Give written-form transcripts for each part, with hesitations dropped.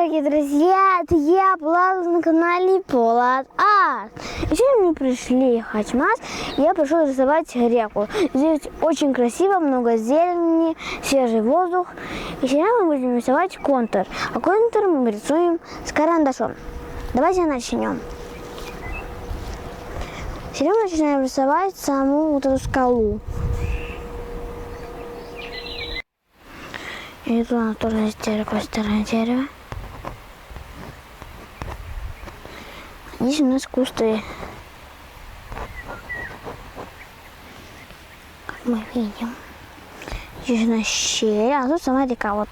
дорогие друзья, это я, Полад, на канале Полад Арт. И сегодня мы пришли в Хачмаз, и я пришел рисовать реку. Здесь очень красиво, много зелени, свежий воздух. И сегодня мы будем рисовать контур. А контур мы рисуем с карандашом. Давайте начнем. Сегодня мы начинаем рисовать саму вот эту скалу. И тут у нас тоже есть такое старое дерево. Здесь у нас кусты. Как мы видим. Здесь у нас щель, а тут сама река. Вот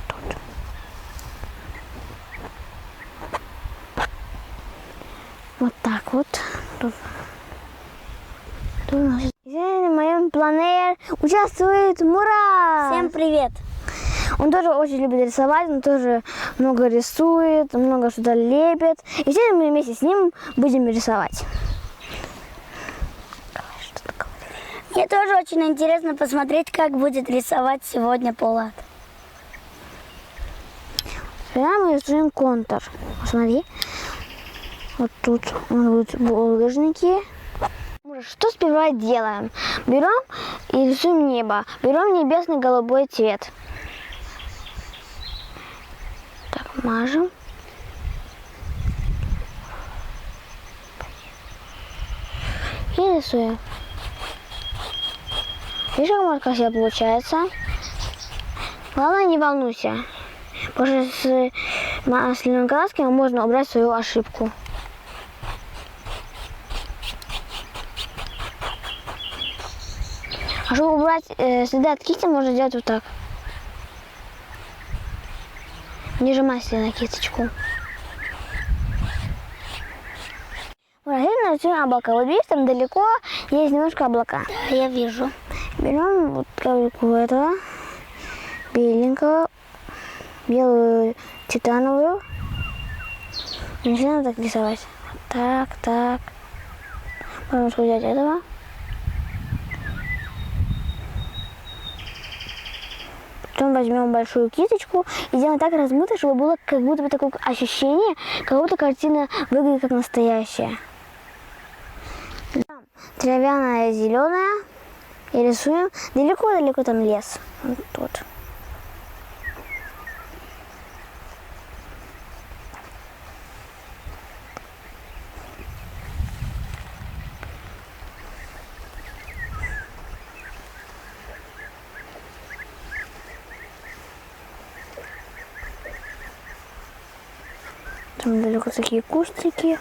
тут. Вот так вот. Тут у нас... В моем плане участвует Мурат. Всем привет! Он тоже очень любит рисовать, он тоже много рисует, много что-то лепит. И сегодня мы вместе с ним будем рисовать. Мне тоже очень интересно посмотреть, как будет рисовать сегодня Полад. Сейчас мы рисуем контур. Посмотри. Вот тут у нас будут булыжники. Что сперва делаем? Берем и рисуем небо. Берем небесный голубой цвет. Так, мажем. И рисуем. Видишь, как вот красиво получается? Главное, не волнуйся. Потому что с масляной краской можно убрать свою ошибку. А чтобы убрать следы от кисти, можно сделать вот так. Не нажимайся на кисточку. Нарисуем облака. Вот видишь, там далеко есть немножко облака. Да, я вижу. Берем вот капельку этого беленького, белую титановую. И начинаем так рисовать. Так. Потом взять этого. Потом возьмем большую кисточку и сделаем так размыто, чтобы было как будто бы такое ощущение, как будто картина выглядит как настоящая. Травяная, зеленая. И рисуем. Далеко-далеко там лес. Вот тут. Там далеко такие кустики.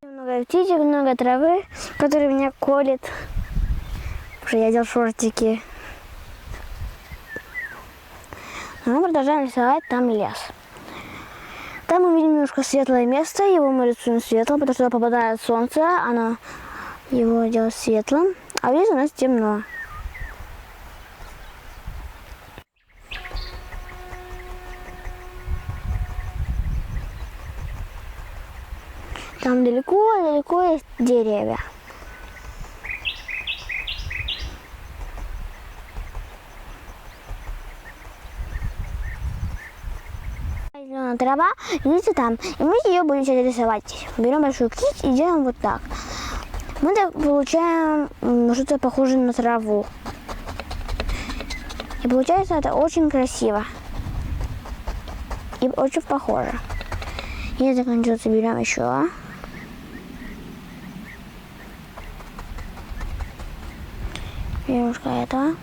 Много птичек, много травы, которые меня колет. Потому что я делал шортики. Но мы продолжаем рисовать там лес. Там мы видим немножко светлое место, его мы рисуем светлым, потому что попадает солнце, оно его делает светлым, а здесь у нас темно. Там далеко есть деревья. Зеленая трава, видите там, и мы ее будем сейчас рисовать. Берем большую кисть и делаем вот так. Мы так получаем что-то похожее на траву. И получается это очень красиво. И очень похоже. И закончился, берем еще. Немножко этого.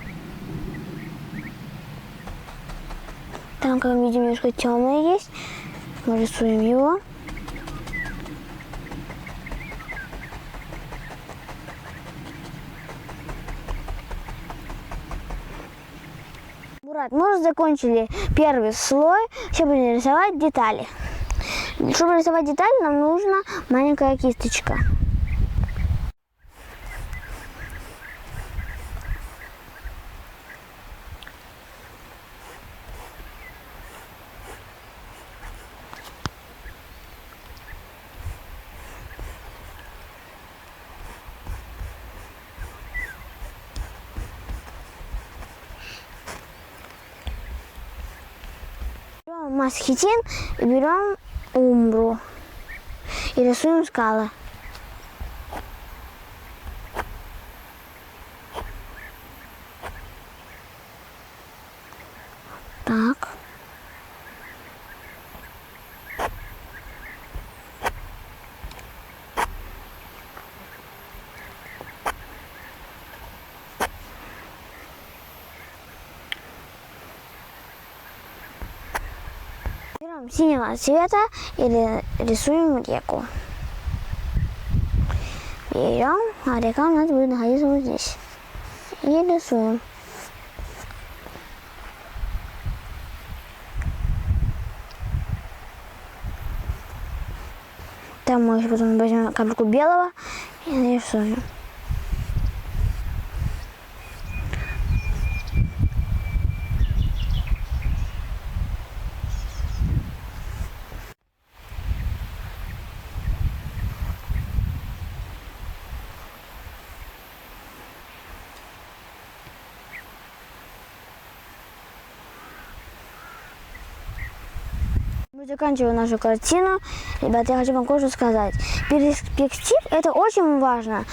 Там, как мы видим, немножко темное есть. Мы рисуем его. Мурат, мы уже закончили первый слой. Сейчас будем рисовать детали. Чтобы рисовать детали, нам нужна маленькая кисточка. масхитин и берем умбру. И рисуем скалы. Так. Берем синего цвета и рисуем реку. Берем, а река у нас будет находиться вот здесь. И рисуем. Там мы еще потом возьмем капельку белого и нарисуем. Мы заканчиваем нашу картину. Ребята, я хочу вам кое-что сказать. Перспектив – это очень важно.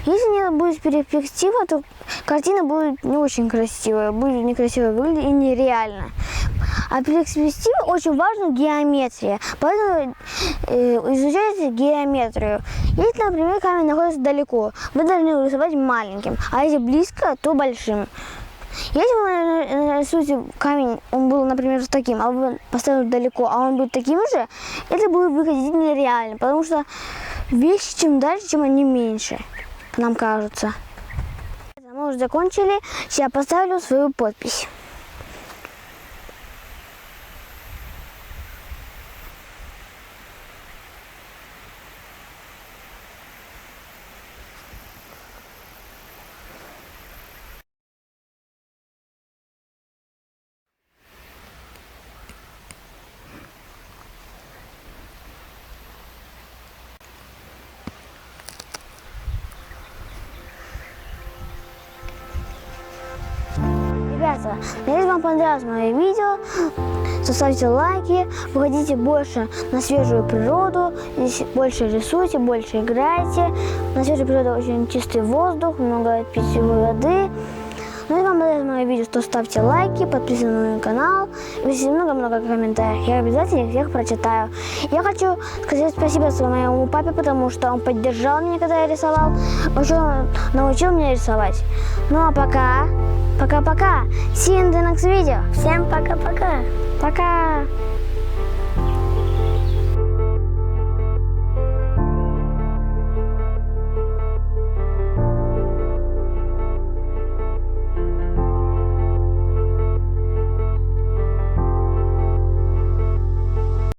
Если не будет перспектива, то картина будет не очень красивая, будет некрасиво выглядеть и нереально. А перспектива очень важна геометрия. Поэтому изучайте геометрию. Если, например, камень находится далеко, вы должны его рисовать маленьким, а если близко, то большим. Если вы нарисуете камень, он был, например, таким, а вы поставили далеко, а он будет таким же, это будет выглядеть нереально, потому что вещи чем дальше, чем они меньше, нам кажутся. Мы уже закончили, сейчас я поставлю свою подпись. Ребята, если вам понравилось мое видео, то ставьте лайки, выходите больше на свежую природу, здесь больше рисуйте, больше играйте. На свежей природе очень чистый воздух, много питьевой воды. Ну и вам понравилось мое видео, то ставьте лайки, подписывайтесь на мой канал, пишите много-много комментариев, я обязательно их всех прочитаю. Я хочу сказать спасибо своему папе, потому что он поддержал меня, когда я рисовал, он еще научил меня рисовать. Ну а пока, пока-пока, see you in the next video. Всем пока-пока. Пока!